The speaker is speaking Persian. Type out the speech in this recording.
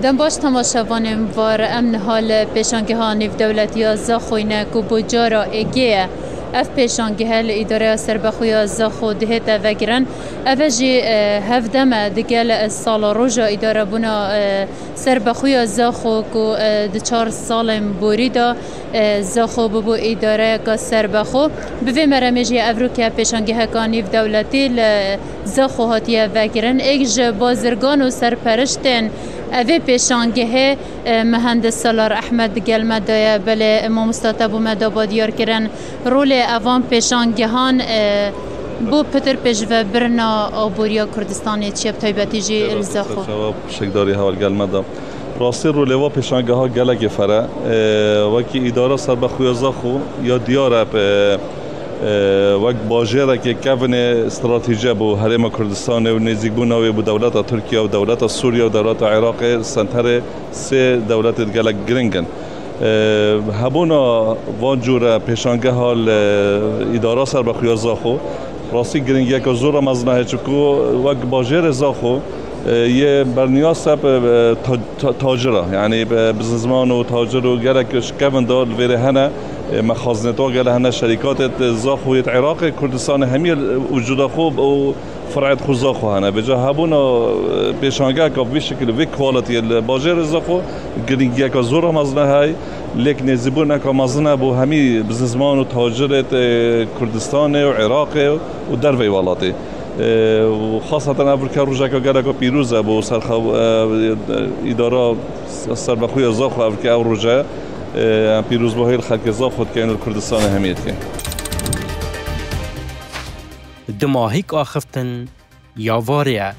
دم باش تماشاوانم وار امن حال پیشانگه ها نیف دولتی زاخوینه کو بجارا اگه اف پیشانگه هل اداره سربخوی زاخو دهت وگرن اوجی هفدم دگل سال روژا اداره بنا سربخوی زاخو کو د 4 سال بوریدا زاخو ببو اداره کا سربخو به مرمجی افروکیا پیشانگه ها نیف دولتی زاخو هاتیه وگرن اگج بازرگان و سرپرشتن اوی پیشانگه مهندس سالار احمد گلمه دایه بله امام مستطب و مدابا دیار کرن رول اوان پیشانگهان بو پتر پیش و برنا آبوریا کردستانی چیب تایبتی جی الزاخو شکداری حوال گلمه دا راستی رول و پیشانگه ها گلگ فره وکی اداره سربخوی زاخو یا دیاره وقت باجره که کون استراتژی بو حرم کردستان و نزدیک بو بو دولت ترکیه و دولت سوریه و دولت عراق سنتر سه دولت گلک گرینگن هبونا وان جور پیشانگه حال اداره سربخوی زاخو راستی گرینگی که زور مزنه چکو وقت باجر زاخو یه برنیاز تاجره یعنی بزنزمان و تاجر و گلک شکون دار ویره هنه مخازنتا گله هنه شرکات زاخویت عراق کردستان همی وجود خوب و فرعت خو زاخو هنه بجا هبونا پیشانگه که به شکل وی کوالیتی باجر زاخو گرینگی که زور مزنه های لیکن نزیبون که مزنه بو همی بزنزمان و تاجرت کردستان و عراق و در وی والاتی و خاصتا افریقا روزا که گله که پیروزه بو سرخو اداره سربخوی زاخو افریقا و روزا پیروز با هیل خلق زاخو که کردستان همیت که دماهیک آخفتن یا واریه